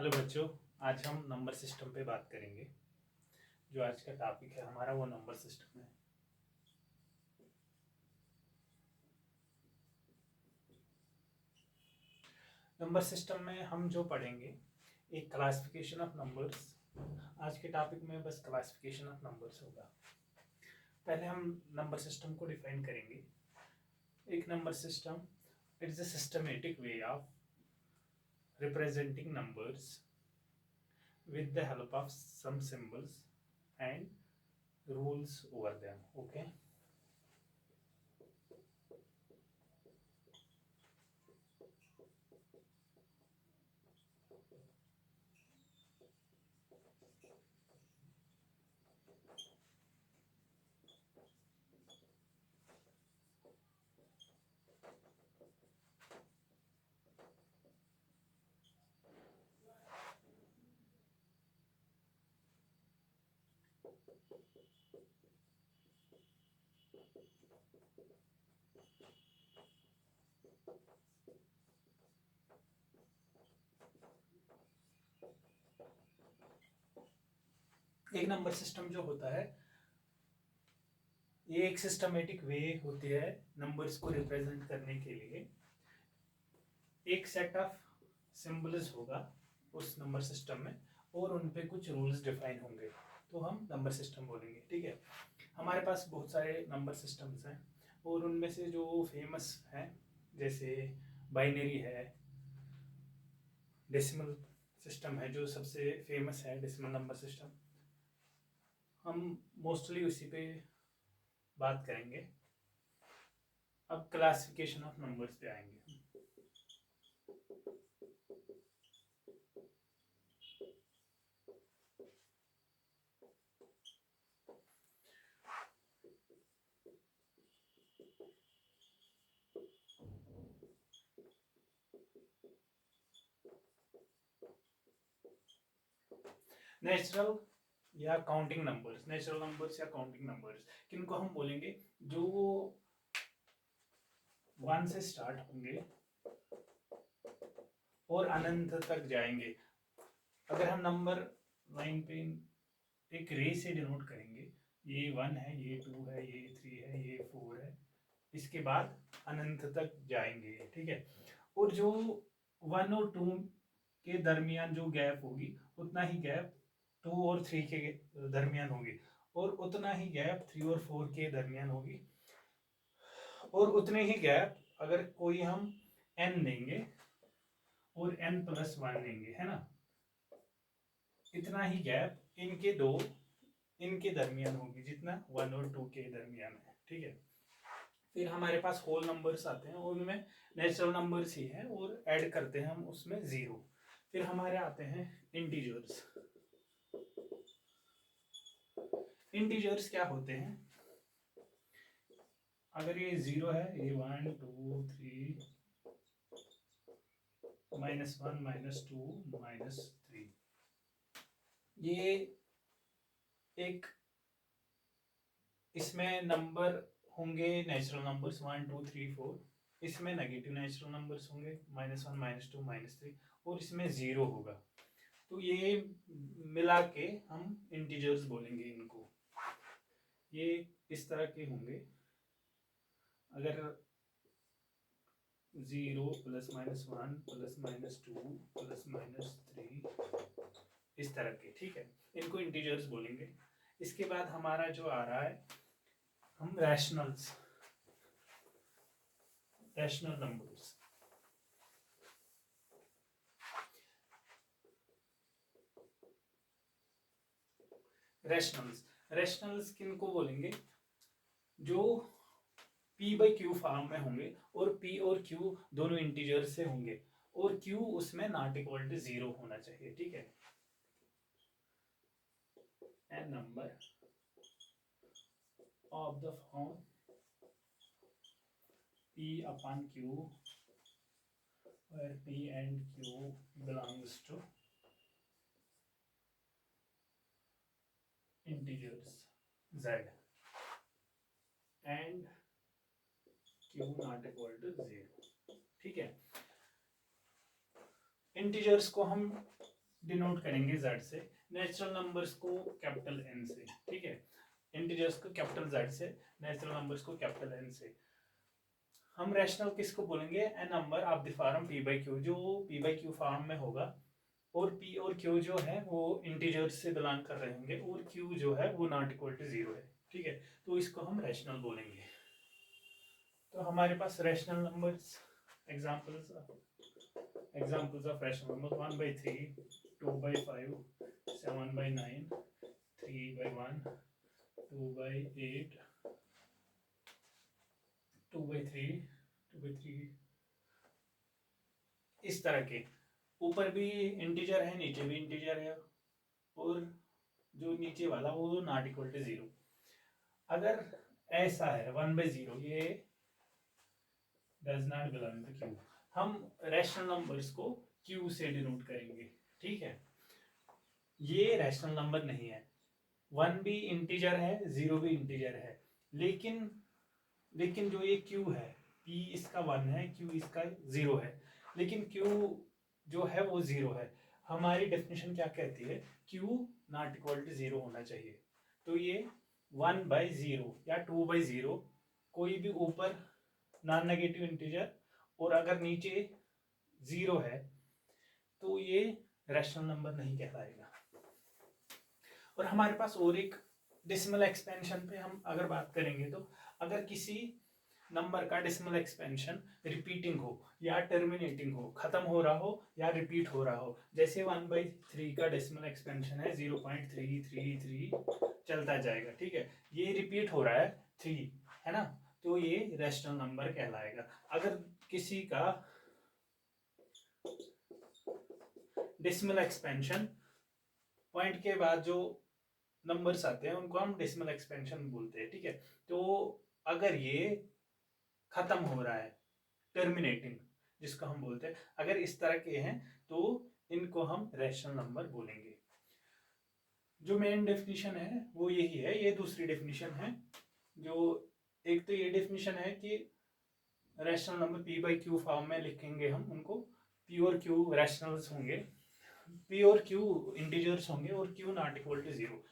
Hello बच्चों, आज हम नंबर सिस्टम पे बात करेंगे। जो आज का टॉपिक है हमारा वो नंबर सिस्टम है। नंबर सिस्टम में हम जो पढ़ेंगे एक क्लासिफिकेशन ऑफ नंबर्स। आज के टॉपिक में बस क्लासिफिकेशन ऑफ नंबर्स होगा। पहले हम नंबर सिस्टम को डिफाइन करेंगे। एक number system it is a systematic way of representing numbers with the help of some symbols and rules over them. Okay. एक नंबर सिस्टम जो होता है ये एक सिस्टमेटिक वे होती है नंबर्स को रिप्रेजेंट करने के लिए। एक सेट ऑफ सिंबल्स होगा उस नंबर सिस्टम में और उन पे कुछ रूल्स डिफाइन होंगे, तो हम नंबर सिस्टम बोलेंगे। ठीक है, हमारे पास बहुत सारे नंबर सिस्टम्स हैं और उनमें से जो फेमस हैं जैसे बाइनरी है, डेसिमल सिस्टम है जो सबसे फेमस है, डेसिमल नंबर सिस्टम। हम मोस्टली उसी पे बात करेंगे। अब क्लासिफिकेशन ऑफ नंबर्स पे आएंगे। नेचुरल या काउंटिंग नंबर्स, नेचुरल नंबर्स या काउंटिंग नंबर्स किनको हम बोलेंगे? जो 1 से स्टार्ट होंगे और अनंत तक जाएंगे। अगर हम नंबर लाइन पे एक रे से डिनोट करेंगे, ये 1 है, ये 2 है, ये 3 है, ये 4 है, इसके बाद अनंत तक जाएंगे। ठीक है, और जो 1 और 2 के दरमियान जो गैप होगी उतना ही गैप 2 और 3 के दरमियान होगी और उतना ही गैप 3 और 4 के दरमियान होगी और उतने ही गैप अगर कोई हम n देंगे और n+1 देंगे, है ना, इतना ही गैप इनके दरमियान होगी जितना 1 और 2 के दरमियान है। ठीक है, फिर हमारे पास होल नंबर्स आते हैं, उनमें नेचुरल नंबर्स ही है और ऐड करते हैं हम उसमें 0। फिर हमारे आते हैं इंटीजर्स। इंटीजर्स क्या होते हैं? अगर ये 0 है, ये 1 2 3 -1 -2 -3, ये एक इसमें नंबर होंगे नेचुरल नंबर्स 1 2 3 4। इसमें नेगेटिव नेचुरल नंबर्स होंगे -1 -2 -3 और इसमें 0 होगा। तो ये मिला के हम इंटीजर्स बोलेंगे इनको। ये इस तरह के होंगे। अगर 0 +-1 +-2 +-3 इस तरह के, ठीक है, इनको इंटीजर्स बोलेंगे। इसके बाद हमारा जो आ रहा है हम रैशनल नंबर्स। रैशनल्स किनको बोलेंगे? जो p/q फॉर्म में होंगे और p और q दोनों इंटीजर से होंगे और q उसमें नॉट इक्वल टू 0 होना चाहिए। ठीक है, an number of the form p/q where p and q belongs to integers z and q not equal to 0। ठीक है, इंटीजर्स को हम डिनोट करेंगे Z से, नेचुरल नंबर्स को कैपिटल N से, ठीक है, इंटीजर्स को कैपिटल Z से, नेचुरल नंबर्स को कैपिटल N से। हम रैशनल किसको बोलेंगे? A number of the form P by Q, जो P बाई Q फॉर्म में होगा, और P और Q जो है वो इंटीजर्स से बिलोंग कर रहे होंगे, और Q जो है वो नॉट इक्वल टू 0 है, ठीक है, तो इसको हम रैशनल बोलेंगे। तो हमारे पास rational numbers examples of rational number 1/3, 2/5, 7/9, 3/1, 2/8, 2/3, 2/3, इस तरह के। ऊपर भी इंटीजर है, नीचे भी इंटीजर है, और जो नीचे वाला वो नॉट इक्वल टू 0। अगर ऐसा है 1/0, ये does not belong to Q, हम रैशनल नंबर्स को Q से डिनोट करेंगे, ठीक है। ये रैशनल नंबर नहीं है, 1 भी इंटीजर है, 0 भी इंटीजर है, लेकिन जो ये Q है, P इसका 1 है, Q इसका 0 है, लेकिन Q जो है वो 0 है। हमारी डेफिनेशन क्या कहती है? Q नॉट इक्वल टू 0 होना चाहिए। तो ये 1/0 या 2/0, कोई भी ऊपर नॉन नेगेटिव इंटीजर और अगर नीचे 0 है तो ये रैशनल नंबर नहीं कहलाएगा। और हमारे पास और एक डेसिमल एक्सपेंशन पे हम अगर बात करेंगे, तो अगर किसी नंबर का डेसिमल एक्सपेंशन रिपीटिंग हो या टर्मिनेटिंग हो, खत्म हो रहा हो या रिपीट हो रहा हो, जैसे 1/3 का डेसिमल एक्सपेंशन है 0.333 चलता जाएगा, ठीक है, ये रिपीट हो रहा है 3, है ना, तो ये रैशनल नंबर कहलाएगा। अगर किसी का डेसिमल एक्सपेंशन पॉइंट के बाद जो नंबर्स आते हैं उनको हम डेसिमल एक्सपेंशन बोलते हैं, ठीक है, तो अगर ये खत्म हो रहा है, टर्मिनेटिंग जिसको हम बोलते हैं, अगर इस तरह के हैं तो इनको हम रैशनल नंबर बोलेंगे। जो मेन डेफिनेशन है वो यही है। ये दूसरी डेफिनेशन है, जो एक तो ये डेफिनेशन है कि rational number P by Q form में लिखेंगे हम उनको, P और Q रैशनल्स होंगे, P और Q इंटीजर्स होंगे, और Q नॉट इक्वल टू 0।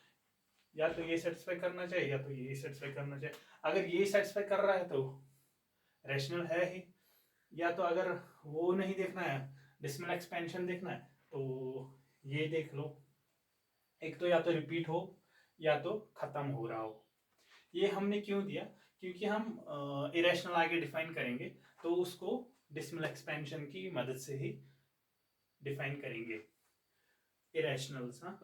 या तो ये सेटिस्फाई करना चाहिए या तो ये सेटिस्फाई करना चाहिए। अगर ये सेटिस्फाई कर रहा है तो रैशनल है ही, या तो अगर वो नहीं देखना है, डेसिमल एक्सपेंशन देखना है, तो ये देख लो, एक तो या तो रिपीट हो या तो खत्म हो रहा हो। ये हमने क्यों दिया? क्योंकि हम इरेशनल आगे डिफाइन करेंगे तो उसको डेसिमल एक्सपेंशन की मदद से ही डिफाइन करेंगे। इरेशनल्स, हाँ,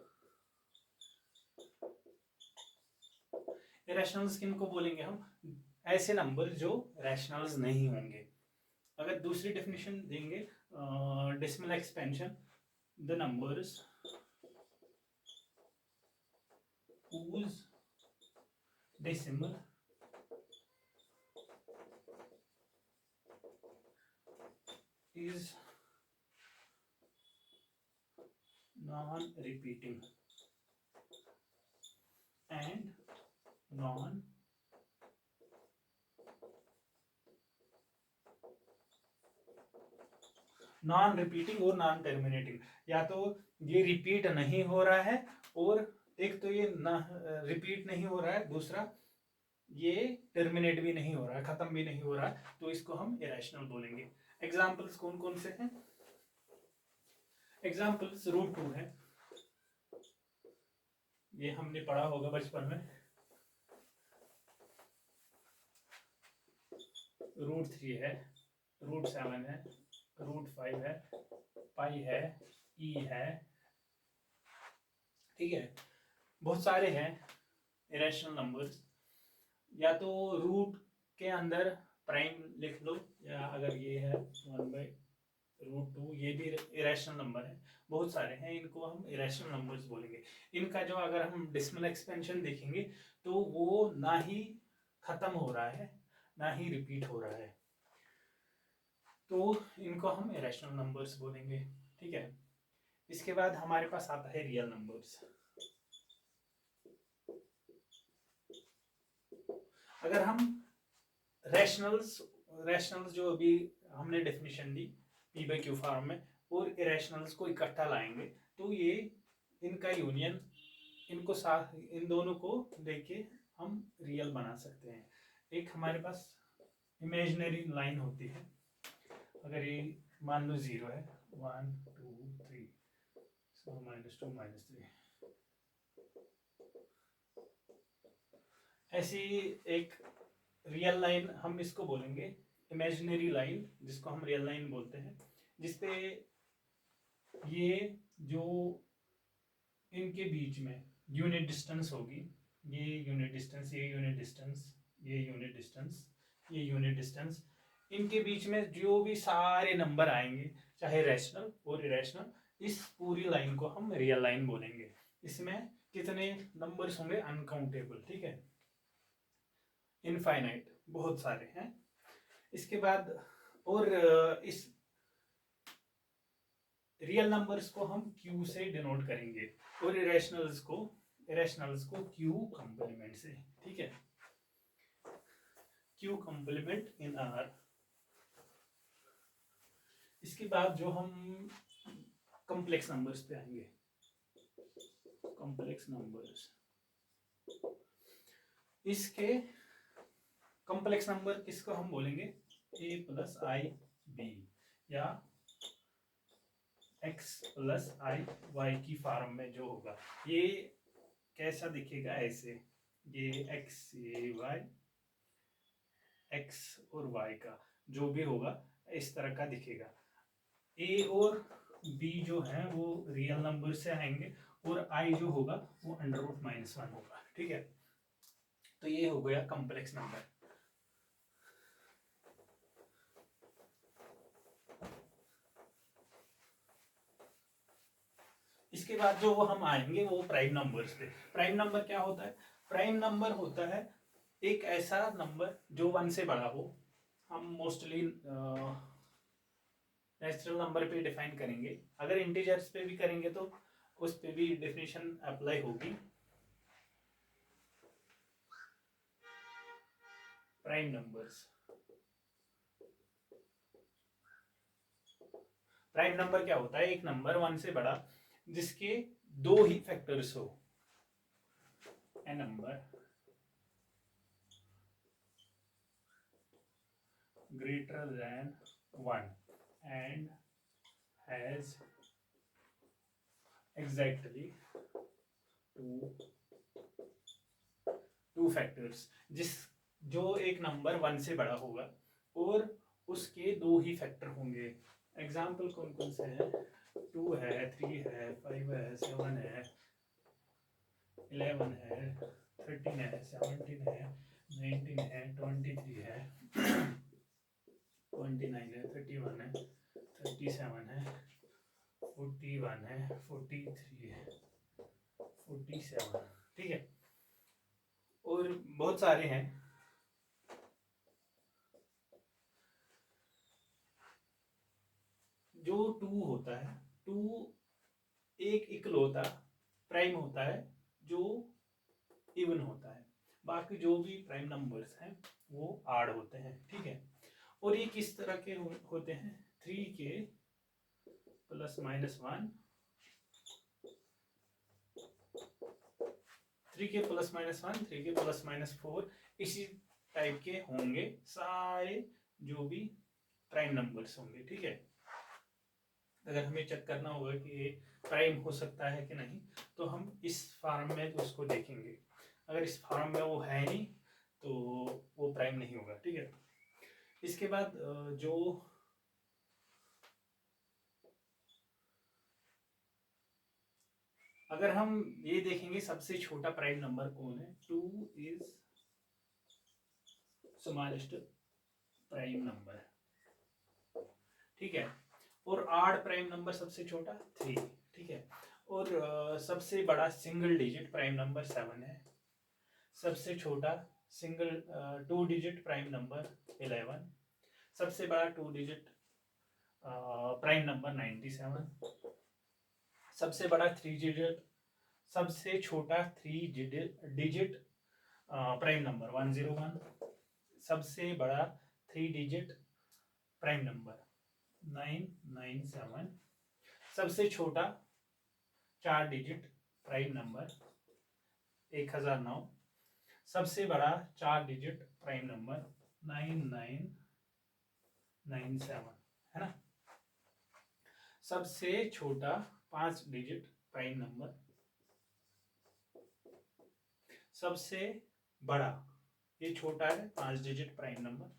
इरेशनल्स किनको बोलेंगे हम? ऐसे नंबर जो रैशनल्स नहीं होंगे। अगर दूसरी डेफिनेशन देंगे decimal expansion, the numbers whose decimal is non-repeating and non repeating और नॉन टर्मिनेटिंग, या तो ये रिपीट नहीं हो रहा है, और एक तो ये रिपीट नहीं हो रहा है, दूसरा ये टर्मिनेट भी नहीं हो रहा है, खत्म भी नहीं हो रहा है, तो इसको हम इरेशनल बोलेंगे। एग्जाम्पल्स कौन कौन से हैं? एग्जाम्पल्स √2 है, ये हमने पढ़ा होगा बचपन में, √3 है, √7 है, √5 है, पाई है, ई है, ठीक है, बहुत सारे हैं इरेशनल नंबर्स। या तो रूट के अंदर प्राइम लिख लो, या अगर ये है 1/√2, ये भी इरेशनल नंबर है, बहुत सारे हैं, इनको हम इरेशनल नंबर्स बोलेंगे। इनका जो अगर हम डेसिमल एक्सपेंशन देखेंगे तो वो ना ही खत्म हो रहा है ना ही रिपीट हो रहा है, तो इनको हम इरेशनल नंबर्स बोलेंगे, ठीक है। इसके बाद हमारे पास आता है रियल नंबर्स। अगर हम रैशनल्स जो अभी हमने definition the P by Q form में, और इरेशनल्स को इकट्ठा लाएंगे तो ये इनका यूनियन, इनको साथ, इन दोनों को लेके हम रियल बना सकते हैं। एक हमारे पास इमेजिनरी लाइन होती है, अगर ये मान लो 0 है, 1 2 3, सो -2 -3, ऐसी एक रियल लाइन हम इसको बोलेंगे, इमेजिनरी लाइन जिसको हम रियल लाइन बोलते हैं, जिसपे ये जो इनके बीच में यूनिट डिस्टेंस होगी, ये यूनिट डिस्टेंस, ये यूनिट डिस्टेंस, ये यूनिट डिस्टेंस, ये यूनिट डिस्टेंस, इनके बीच में जो भी सारे नंबर आएंगे, चाहे रैशनल और इरेशनल, इस पूरी लाइन को हम रियल लाइन बोलेंगे। इसमें कितने नंबर्स होंगे? अनकाउंटेबल, ठीक है, इनफाइनाइट, बहुत सारे हैं। इसके बाद और इस रियल नंबर्स को हम Q से डिनोट करेंगे और इरेशनल्स को Q कंप्लीमेंट से, ठीक है, Q कंप्लीमेंट इन R। इसके बाद जो हम कॉम्प्लेक्स नंबर्स पे आएंगे, कॉम्प्लेक्स नंबर्स, इसके कॉम्प्लेक्स नंबर किसको हम बोलेंगे? a + i b या x + i y की फॉर्म में जो होगा, ये कैसा दिखेगा? ऐसे, ये x, ये y, x और y का जो भी होगा इस तरह का दिखेगा। a और b जो है वो रियल नंबर से आएंगे और i जो होगा वो √-1 होगा, ठीक है। तो ये हो गया कॉम्प्लेक्स नंबर। इसके बाद जो हम आएंगे वो प्राइम नंबर्स पे। प्राइम नंबर क्या होता है? प्राइम नंबर होता है एक ऐसा नंबर जो 1 से बड़ा हो। हम मोस्टली नेचुरल नंबर पे डिफाइन करेंगे, अगर इंटीजर्स पे भी करेंगे तो उस पे भी डेफिनेशन अप्लाई होगी। प्राइम नंबर्स, प्राइम नंबर क्या होता है? एक नंबर 1 से बड़ा जिसके 2 ही फैक्टर्स हो। ए number greater than 1 and has exactly two factors, जो एक नंबर 1 से बड़ा होगा और उसके 2 ही फैक्टर होंगे। एग्जाम्पल कौन कौन से हैं? 2 है, 3 है, 5 है, 7 है, 11 है, 13 है, 17 है, 19 है, 23 है, 29 है, 31 है, 37 है, 41 है, 43 है, 47, ठीक है, और बहुत सारे हैं। जो 2 होता है, 2 एक इकलौता प्राइम होता है जो इवन होता है, बाकी जो भी प्राइम नंबर्स हैं वो आड होते हैं, ठीक है। और ये किस तरह के होते हैं? 3k +-1, 3k +-1, 3k +-4, इसी टाइप के होंगे सारे जो भी प्राइम नंबर्स होंगे, ठीक है। अगर हमें चेक करना होगा कि ये प्राइम हो सकता है कि नहीं, तो हम इस फॉर्म में उसको देखेंगे। अगर इस फॉर्म में वो है नहीं तो वो प्राइम नहीं होगा, ठीक है। इसके बाद जो अगर हम ये देखेंगे सबसे छोटा प्राइम नंबर कौन है? 2 इज स्मॉलेस्ट प्राइम नंबर, ठीक है। और आड प्राइम नंबर सबसे छोटा 3, ठीक है। और सबसे बड़ा सिंगल डिजिट प्राइम नंबर 7 है। सबसे छोटा सिंगल 2 डिजिट प्राइम नंबर 11। सबसे बड़ा 2 डिजिट प्राइम नंबर 97। सबसे बड़ा 3 डिजिट, सबसे छोटा 3 डिजिट प्राइम नंबर 101। सबसे बड़ा 3 डिजिट प्राइम नंबर 997। सबसे छोटा 4 डिजिट प्राइम नंबर 1009, सबसे बड़ा 4 डिजिट प्राइम नंबर 9997, है ना। सबसे छोटा 5 डिजिट प्राइम नंबर, सबसे बड़ा, ये छोटा है 5 डिजिट प्राइम नंबर,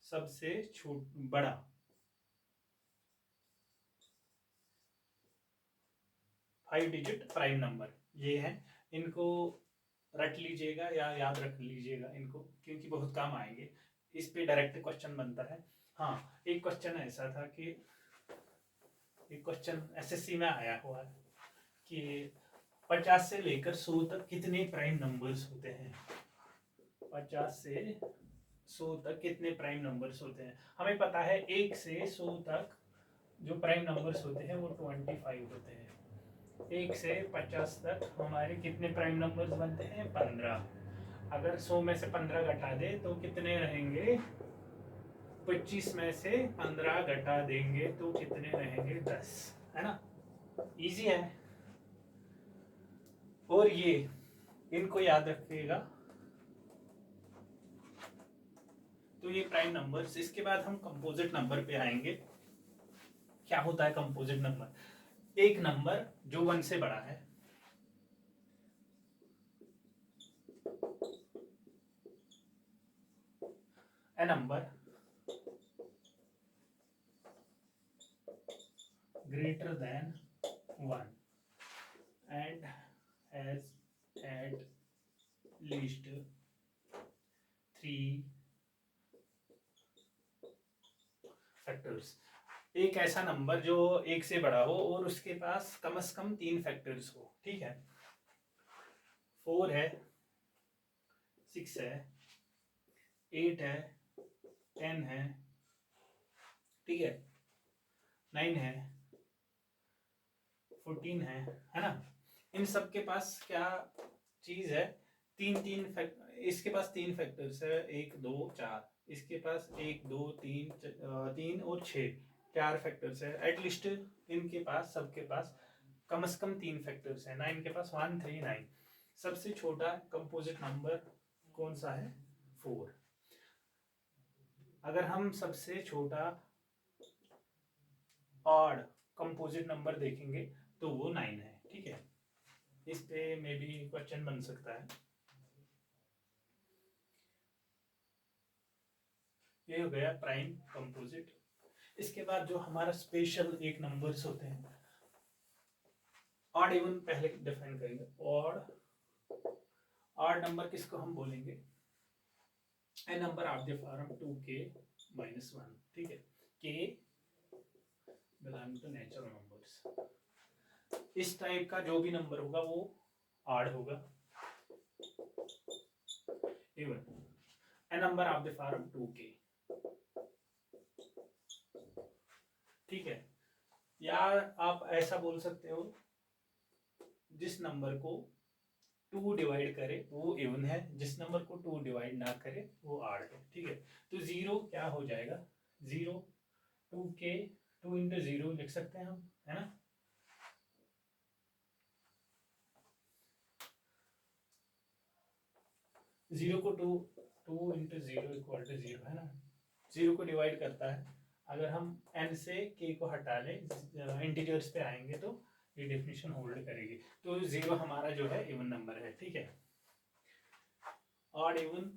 सबसे बड़ा 5 डिजिट प्राइम नंबर, ये है। इनको रट लीजिएगा या याद रख लीजिएगा इनको, क्योंकि बहुत काम आएंगे। इस पे डायरेक्ट क्वेश्चन बनता है। हाँ, एक क्वेश्चन ऐसा था कि एक क्वेश्चन एसएससी में आया हुआ है कि 50 से लेकर 100 तक कितने प्राइम नंबर्स होते हैं। 50 से 100 तक कितने प्राइम नंबर्स होते हैं। हमें पता है 1 से 100 तक जो प्राइम नंबर्स होते हैं वो 25 होते हैं। 1 से 50 तक हमारे कितने प्राइम नंबर्स बनते हैं, 15। अगर 100 में से 15 घटा दे तो कितने रहेंगे, 25 में से 15 घटा देंगे तो कितने रहेंगे, 10, है ना। इजी है। और ये इनको याद रखिएगा। तो ये प्राइम नंबर्स। इसके बाद हम कंपोजिट नंबर पे आएंगे। क्या होता है कंपोजिट नंबर, एक नंबर जो 1 से बड़ा है, a number greater than 1 and has at least 3 factors. एक ऐसा नंबर जो 1 से बड़ा हो और उसके पास कम से कम 3 फैक्टर्स हो। ठीक है, 4 है, 6 है, 8 है, 10 है, ठीक है, 9 है, 14 है ना। इन सब के पास क्या चीज है, इसके पास 3 फैक्टर्स है, 1 2 4। इसके पास 1 2 3 और 6, 4 फैक्टर्स है। एटलीस्ट इनके पास, सबके पास कम से कम 3 फैक्टर्स है ना। इनके पास 1 3 9। सबसे छोटा कंपोजिट नंबर कौन सा है, 4। अगर हम सबसे छोटा ऑड कंपोजिट नंबर देखेंगे तो वो 9 है। ठीक है, इस पे मे भी क्वेश्चन बन सकता है। ये हो गया प्राइम कंपोजिट। इसके बाद जो हमारा स्पेशल एक नंबर्स होते हैं, ऑड इवन पहले डिफाइन करेंगे। ऑड नंबर किसको हम बोलेंगे, a number of the form 2k - 1। ठीक है, k belong to natural numbers. इस टाइप का जो भी नंबर होगा वो ऑड होगा। Even a number of the form 2k। ठीक है, या आप ऐसा बोल सकते हो, जिस नंबर को 2 डिवाइड करे वो इवन है, जिस नंबर को 2 डिवाइड ना करे वो ऑड है। ठीक है, तो 0 क्या हो जाएगा, 0 2k 2 इंटू 0 लिख सकते हैं हम, है ना। जीरो को 2 इंटू 0 इक्वल टू 0, है ना। 0 को डिवाइड करता है। अगर हम n से k को हटा लें, इंटीजर्स पे आएंगे तो ये डेफिनेशन होल्ड करेगी। तो 0 हमारा जो है इवन नंबर है। ठीक है, ऑड इवन।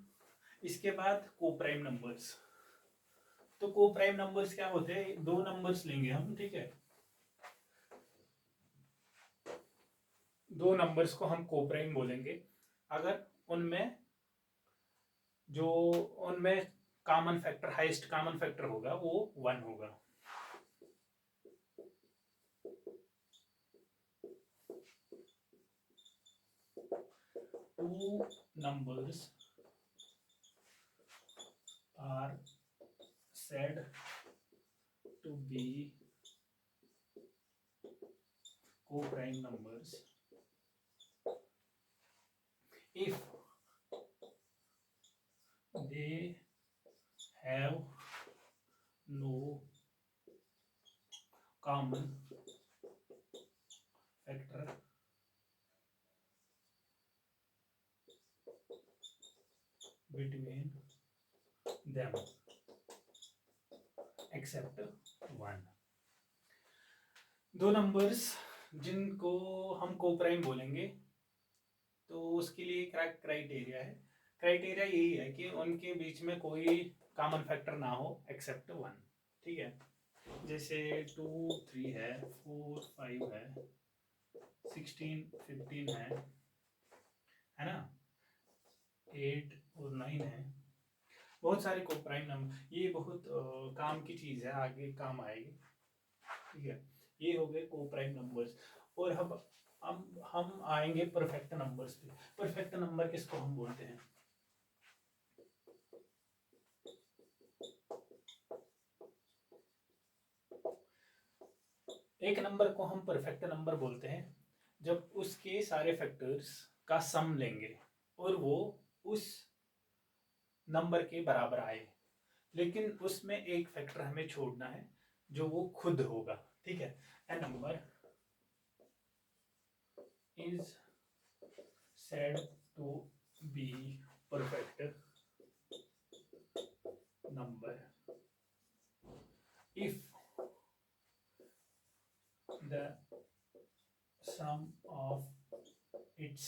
इसके बाद को प्राइम नंबर्स। तो को प्राइम नंबर्स क्या होते हैं, 2 नंबर्स लेंगे हम। ठीक है, 2 नंबर्स को हम को प्राइम बोलेंगे अगर उनमें common factor, highest common factor होगा वो 1 होगा। Two numbers are said to be co-prime numbers if they have no common between them except one। दो नंबर्स जिनको हम कोप्राइम बोलेंगे, तो उसके लिए क्राइटेरिया है। क्राइटेरिया यही है कि उनके बीच में कोई कॉमन फैक्टर ना हो एक्सेप्ट वन। ठीक है, जैसे 2 3 है, 4 5 है, 16 15 है ना, 8 और 9 है। बहुत सारे कोप्राइम नंबर, ये बहुत काम की चीज़ है, आगे काम आएगी। ठीक है, ये हो गए कोप्राइम नंबर्स। और हम आएंगे परफेक्ट नंबर्स पे। परफेक्ट नंबर किसको हम बोलते हैं? एक नंबर को हम परफेक्ट नंबर बोलते हैं जब उसके सारे फैक्टर्स का सम लेंगे और वो उस नंबर के बराबर आए, लेकिन उसमें एक फैक्टर हमें छोड़ना है जो वो खुद होगा। ठीक है, a number is said to be perfect number if the sum of its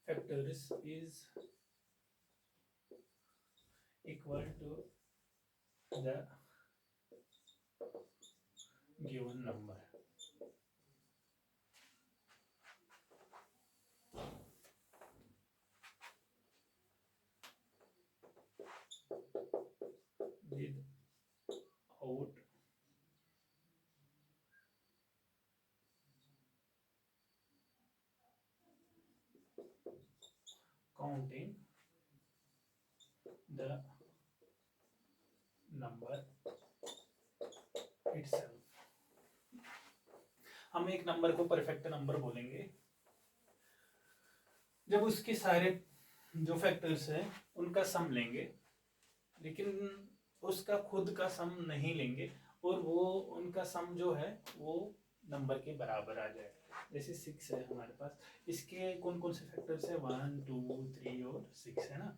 factors is equal to the given number। without counting the number itself। हम एक नंबर को परफेक्ट नंबर बोलेंगे जब उसके सारे जो फैक्टर्स हैं उनका सम लेंगे, लेकिन उसका खुद का सम नहीं लेंगे, और वो उनका सम जो है वो नंबर के बराबर आ जाए। जैसे 6 है हमारे पास, इसके कौन कौन से फैक्टर्स है? 1 2 3 और 6 है ना।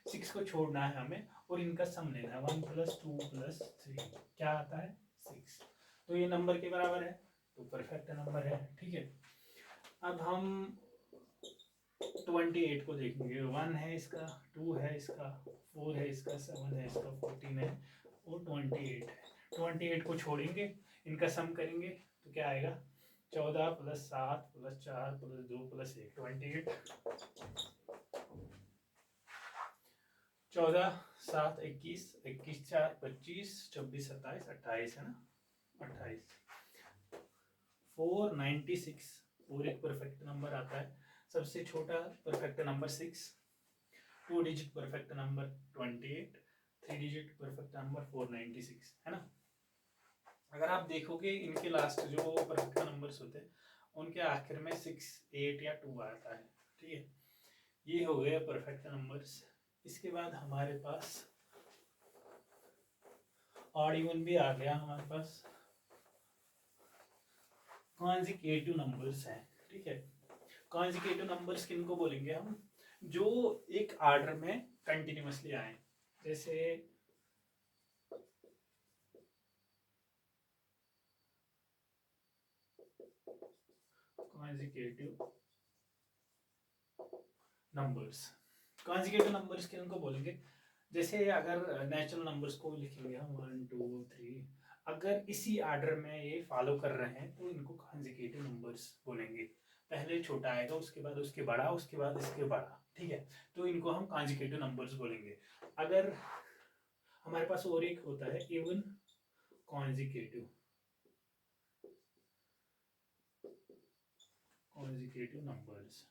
6 को छोड़ना है हमें और इनका सम लेना है। 1 + 2 + 3 क्या आता है? 6। तो ये नंबर के बराबर है, तो परफेक्ट नंबर है। ठीक है, अब हम 28 को देखेंगे। 1 है इसका, 2 है इसका, 4 है इसका, 7 है इसका, 14 है और 28 है। 28 को छोड़ेंगे, इनका सम करेंगे तो क्या आएगा? 14 + 7 + 4 + 2 + 1 28। 14 7 21, 21 4 25, 26 27 28 है ना, 28। 496 और एक परफेक्ट नंबर आता है। सबसे छोटा perfect number 6, 2 digit perfect number 28, 3 digit perfect number 496 है ना। अगर आप देखोगे इनके लास्ट जो परफेक्ट नंबर्स होते हैं उनके आखिर में 6 8 या 2 आता है। ठीक है, ये हो गए परफेक्ट नंबर्स। इसके बाद हमारे पास ऑड इवन भी आ गया हमारे पास। कॉन्जिक्यूटिव नंबर्स हैं। ठीक है, कॉन्जिक्यूटिव नंबर्स किनको बोलेंगे हम? जो एक आर्डर में कंटिन्यूअसली आए, जैसे कॉन्जिक्यूटिव नंबर्स। कॉन्जिक्यूटिव नंबर्स किनको बोलेंगे? जैसे अगर नेचुरल नंबर्स को लिखेंगे हम 1 2 3, अगर इसी आर्डर में ये फॉलो कर रहे हैं तो इनको कॉन्जिक्यूटिव नंबर्स बोलेंगे। पहले छोटा आएगा, उसके बाद उसके बड़ा, उसके बाद इसके बड़ा। ठीक है, तो इनको हम कॉन्जिक्यूटिव नंबर्स बोलेंगे। अगर हमारे पास और एक होता है इवन कॉन्जिक्यूटिव नंबर्स।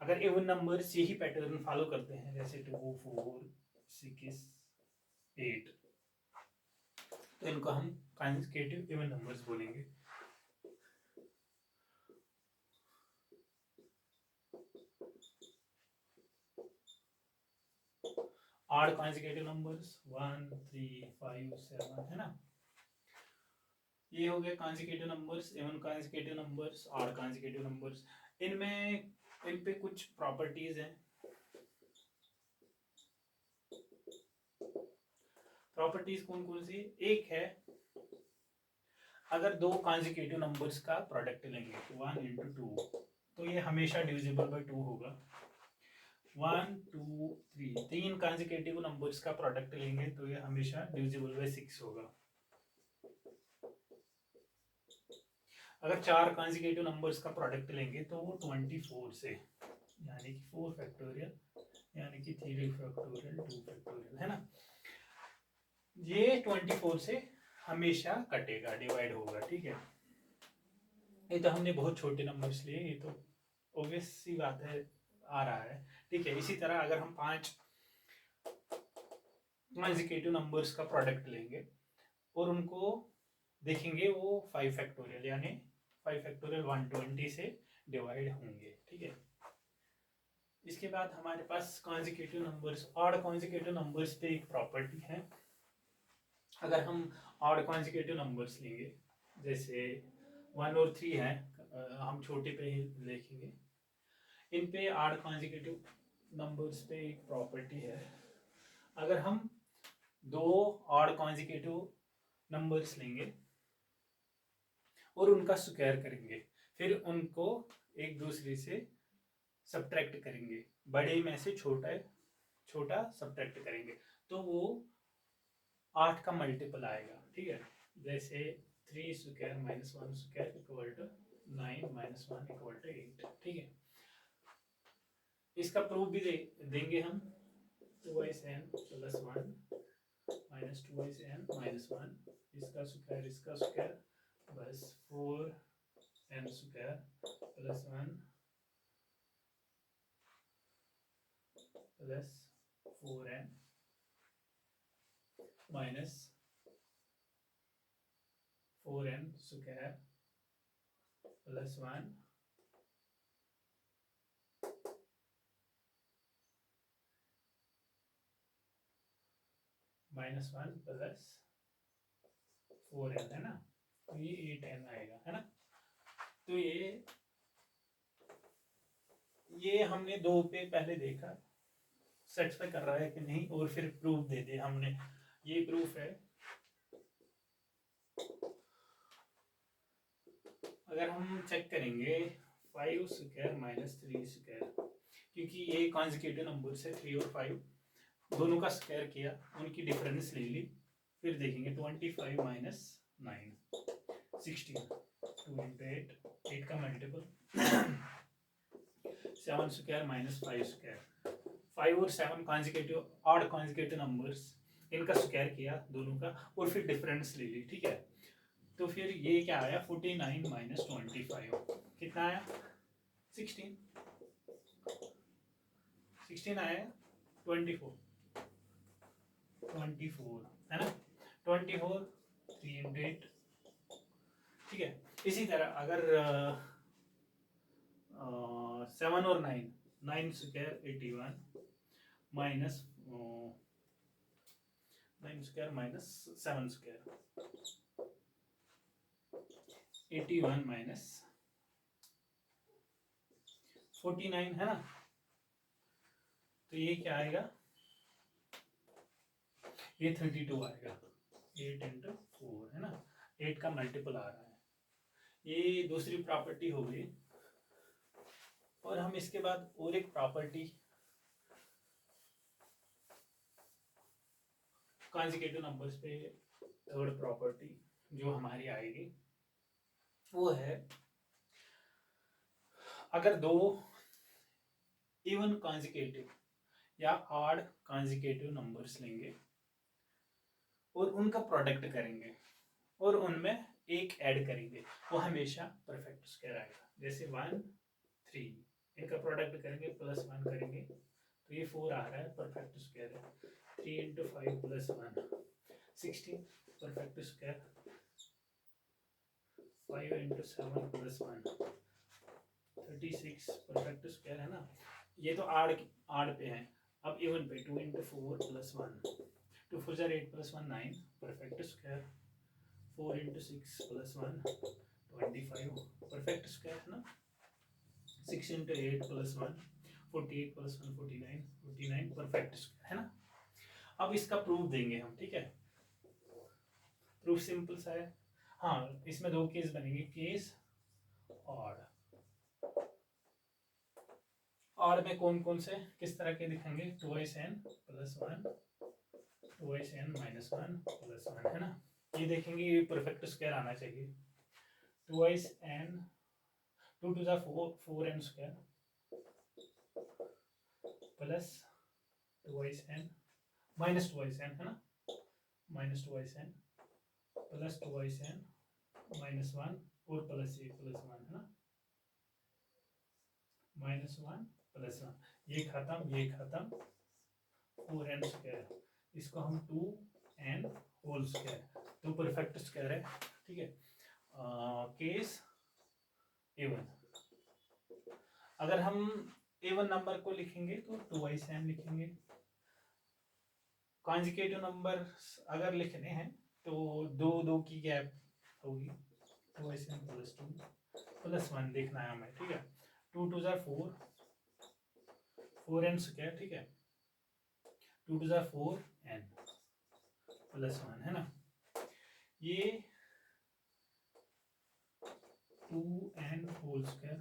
अगर इवन नंबर्स यही पैटर्न फॉलो करते हैं, जैसे 2 4 6 8, तो इनको हम कॉन्जिक्यूटिव इवन नंबर्स बोलेंगे। ऑड कॉन्जिक्यूटिव नंबर्स 1 3 5 7 है ना। ये हो गए consecutive numbers, even consecutive numbers, odd consecutive numbers. इनमें इन पे कुछ प्रॉपर्टीज हैं। प्रॉपर्टीज कौन कौन सी? एक है, अगर दो कॉन्जिक्यूटिव नंबर्स का प्रोडक्ट लेंगे 1 into 2 तो ये हमेशा डिविजिबल बाय 2 होगा। 1 2 3 तीन कॉन्जिक्यूटिव नंबर्स का प्रोडक्ट लेंगे तो ये हमेशा डिविजिबल बाय 6 होगा। अगर चार कॉन्जिक्यूटिव नंबर्स का प्रोडक्ट लेंगे तो वो 24 से, यानी कि 4 फैक्टोरियल, यानी कि 3 फैक्टोरियल 2 फैक्टोरियल, है ना। ये 24 से हमेशा कटेगा, डिवाइड होगा, ठीक है। ये तो हमने बहुत छोटे नंबर्स लिए, ये तो ऑब्वियस सी बात है, आ रहा है, ठीक है। इसी तरह अगर हम 5 कॉन्जिक्यूटिव नंबर्स का प्रोडक्ट लेंगे और उनको देखेंगे वो 5 फैक्टोरियल, यानी 5 फैक्टोरियल 120 से डिवाइड होंगे, ठीक है। इसके बाद हमारे पास consecutive numbers, odd consecutive numbers पे एक प्रॉपर्टी है। अगर हम ऑड कॉन्जिक्यूटिव नंबर्स लेंगे, जैसे 1 और 3 है, हम छोटे पे ही लिखेंगे। इन पे ऑड कॉन्जिक्यूटिव नंबर्स पे एक प्रॉपर्टी है, अगर हम दो ऑड कॉन्जिक्यूटिव नंबर्स लेंगे और उनका स्क्वायर करेंगे, फिर उनको एक दूसरे से सब्ट्रैक्ट करेंगे, बड़े में से छोटा सब्ट्रैक्ट करेंगे, तो वो 8 का मल्टीपल आएगा, ठीक है। जैसे 3 square minus 1 square equal to 9 minus 1 equal to 8, ठीक है। इसका प्रूफ भी देंगे हम, 2n plus 1 minus 2n minus 1, इसका स्क्वायर बस 4n square plus 1 plus 4n minus 4n square plus 1 minus 1 plus 4n, है ना। तो ये 8n आएगा, है ना। तो ये हमने दो पे पहले देखा, सेटिस्फाई कर रहा है कि नहीं, और फिर प्रूफ दे दे हमने। ये प्रूफ है। अगर हम चेक करेंगे 5 स्क्वायर माइनस 3 स्क्वायर, क्योंकि ये कॉन्जिक्यूटिव नंबर से 3 और 5 दोनों का स्क्वायर किया, उनकी डिफरेंस ले ली, फिर देखेंगे 25 माइनस 9 16, 2 into 8, 8 का मल्टीपल 7 स्क्वायर माइनस 5 स्क्वायर, 5 और 7 कॉन्जिक्यूटिव ऑड कॉन्जिक्यूटिव नंबर्स, इनका स्क्वायर किया दोनों का और फिर डिफरेंस ले ली, ठीक है। तो फिर ये क्या आया, 49 माइनस 25 कितना आया, 16 आया, 24 है ना, 24 3 into 8, ठीक है। इसी तरह अगर 7 और 9 square 81 minus 9 square minus 7 square 81 minus 49, है ना। तो ये क्या आएगा, ये 32 आएगा, 8 into 4, है ना, 8 का मल्टीपल आ रहा है। ये दूसरी प्रॉपर्टी हो गई। और हम इसके बाद और एक प्रॉपर्टी कॉन्जिक्यूटिव नंबर्स पे, थर्ड प्रॉपर्टी जो हमारी आएगी वो है, अगर दो इवन कॉन्जिक्यूटिव या ऑड कॉन्जिक्यूटिव नंबर्स लेंगे और उनका प्रोडक्ट करेंगे और उनमें एक ऐड करेंगे, वो हमेशा परफेक्ट स्क्वायर आएगा। जैसे 1 3, इनका प्रोडक्ट करेंगे प्लस 1 करेंगे तो ये 4 आ रहा है, परफेक्ट स्क्वायर है। 3 into 5 plus 1 16, perfect square. 5 into 7 plus 1 36, perfect square, है ना। ये तो आड़ पे है। अब इवन पे 2 into 4 plus 1, 2 4 8 plus 1 9, perfect square. 4 into 6 plus 1 25, perfect square, है ना। 6 into 8 plus 1 48 plus 1 49 49 perfect square है ना। अब इसका प्रूफ देंगे हम, ठीक है। प्रूफ सिंपल सा है। हाँ, इसमें दो केस बनेंगे, केस ऑड। ऑड में कौन कौन से किस तरह के दिखेंगे, 2n plus 1 2n minus 1 plus 1 है ना। ये देखेंगे, ये परफेक्ट स्क्वायर आना चाहिए। 2n 2 to the 4n square plus 2n minus 2n है ना, minus 2n plus 2n minus 1 और प्लस 1 प्लस 1 है ना, माइनस 1 प्लस 1, ये खत्म 4n स्क्वायर, इसको हम 2n होल स्क्वायर, तो परफेक्ट स्क्वायर है, ठीक है। केस A1, अगर हम A1 नंबर को लिखेंगे तो 2n लिखेंगे। कॉन्जुगेटिव नंबर अगर लिखने हैं तो दो की गैप होगी, 2n प्लस 2 प्लस 1 देखना है हमें, ठीक है। 2 टू ज़ा 4 4n स्क्वायर, ठीक है। 2 टू ज़ा 4n प्लस 1 है ना, ये 2n whole square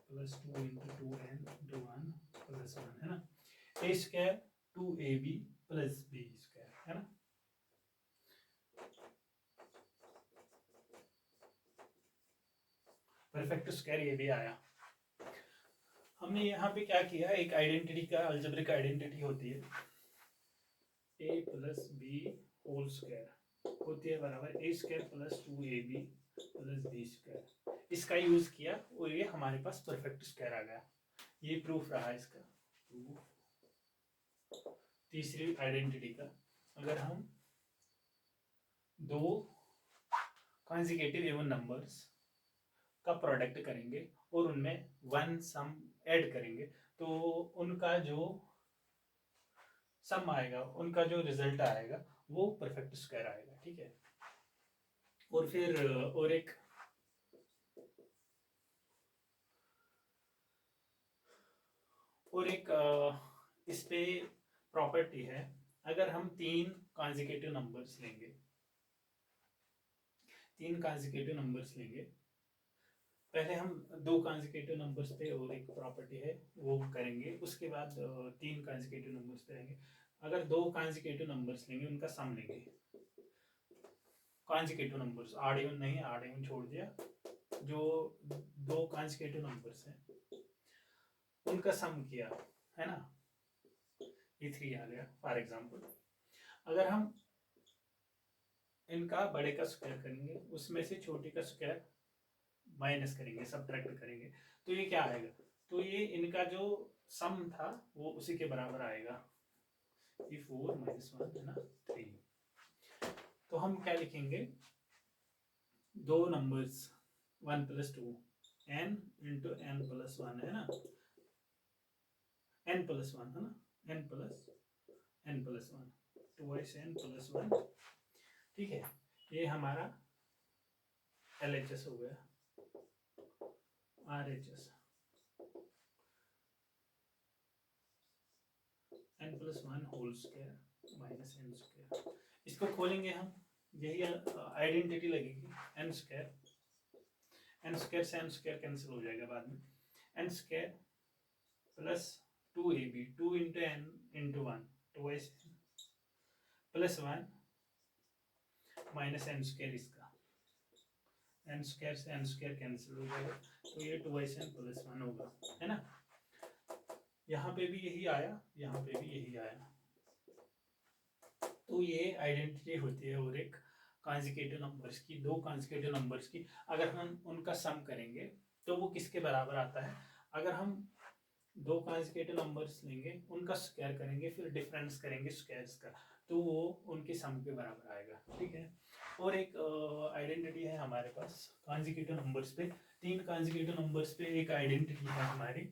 plus 2 into 2n into 1 plus 1 है ना, a square 2ab plus b square है ना। परफेक्ट स्क्वायर ये भी आया। हमने यहाँ पे क्या किया, एक आइडेंटिटी का अलजेब्रिक आइडेंटिटी होती है, a plus B whole square होती है बराबर a square plus 2ab plus b square, इसका यूज किया और ये हमारे पास परफेक्ट स्क्वायर आ गया। ये प्रूफ रहा इसका, तीसरी आइडेंटिटी का। अगर हम दो कॉन्जिगेटिव इवन नंबर्स का प्रोडक्ट करेंगे और उनमें वन सम ऐड करेंगे तो उनका जो सम आएगा, उनका जो रिजल्ट आएगा वो परफेक्ट स्क्वायर आएगा, ठीक है। और फिर और एक इस पे प्रॉपर्टी है, अगर हम तीन कॉन्जिगेटिव नंबर्स लेंगे, पहले हम दो कॉन्जिगेटिव नंबर्स पे और एक प्रॉपर्टी है वो करेंगे, उसके बाद तीन कॉन्जिगेटिव नंबर्स पे आएंगे। अगर दो कॉन्जिगेटिव नंबर्स लेंगे, उनका सम लेंगे, कॉन्जिगेटिव नंबर्स आड इवन नहीं, आड इवन छोड़ दिया, जो दो कॉन्जिगेटिव नंबर्स हैं उनका सम किया है ना, ये 3 आ गया फॉर एग्जांपल। अगर हम इनका बड़े का स्क्वायर करेंगे, उसमें से छोटे का स्क्वायर माइनस करेंगे, सब्ट्रैक्ट करेंगे, तो ये क्या आएगा, तो ये इनका जो सम था वो उसी के बराबर आएगा, ये 4 माइनस 1 है ना 3। तो हम क्या लिखेंगे, दो numbers 1 plus 2 n into n plus 1 है ना, n प्लस 1 है ना, n plus n plus 1 2n plus 1, ठीक है। ये हमारा LHS हो गया, RHS n plus 1 whole square minus n square, इसको खोलेंगे हम, यही आइडेंटिटी लगेगी, n स्क्वायर से n स्क्वायर कैंसिल हो जाएगा बाद में, n square plus 2ab 2 into n into 1 2s plus 1 minus n square, इसका n स्क्वायर से n स्क्वायर कैंसिल हो जाएगा, तो ये 2n प्लस 1 होगा, है ना। यहाँ पे भी यही आया, यहाँ पे भी यही आया, तो ये आइडेंटिटी होती है और एक कॉन्जिगेटिव नंबर्स की, दो कॉन्जिगेटिव नंबर्स की अगर हम उनका सम करेंगे तो वो किसके बराबर आता है। अगर हम दो कॉन्जिगेटिव नंबर्स लेंगे, उनका स्क्वायर करेंगे, फिर डिफरेंस करेंगे स्क्वायर्स का, तो वो उनके सम के बराबर आएगा, ठीक है। और एक आइडेंटिटी है हमारे पास कॉन्जिगेटिव नंबर्स पे, तीन कॉन्जिगेटिव नंबर्स पे एक आइडेंटिटी है हमारी,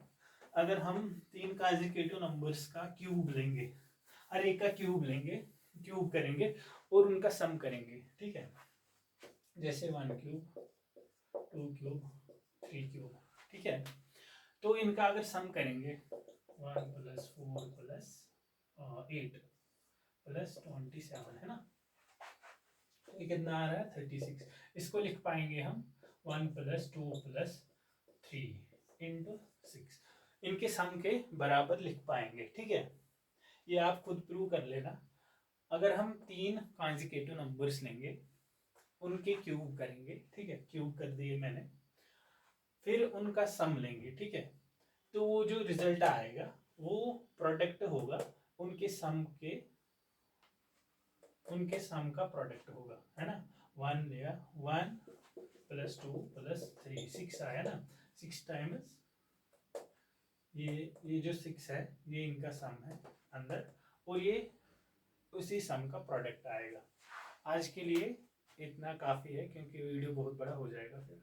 अगर हम तीन कॉन्जिगेटिव नंबर्स का क्यूब लेंगे, हर एक का क्यूब लेंगे, क्यूब करेंगे और उनका सम करेंगे, ठीक है। जैसे 1 क्यूब 2 क्यूब 3 क्यूब, ठीक है। तो इनका अगर सम करेंगे 1 + 4 + 8 + 27 है ना, तो ये कितना आ रहा है 36। इसको लिख पाएंगे हम 1 + 2 + 3 × 6, इनके सम के बराबर लिख पाएंगे। ठीक है, ये आप खुद प्रूव कर लेना। अगर हम 3 कॉन्जिक्यूटिव नंबर्स लेंगे, उनके क्यूब करेंगे, ठीक है, क्यूब कर दिए मैंने, फिर उनका सम लेंगे, ठीक है, तो वो जो रिजल्ट आएगा वो प्रोडक्ट होगा उनके सम का प्रोडक्ट होगा, है ना। 1 + 2 + 3 6 आया ना, 6 टाइम्स ये जो 6 है ये इनका सम है अंदर, और ये उसी सम का प्रोडक्ट आएगा। आज के लिए इतना काफ़ी है क्योंकि वीडियो बहुत बड़ा हो जाएगा फिर।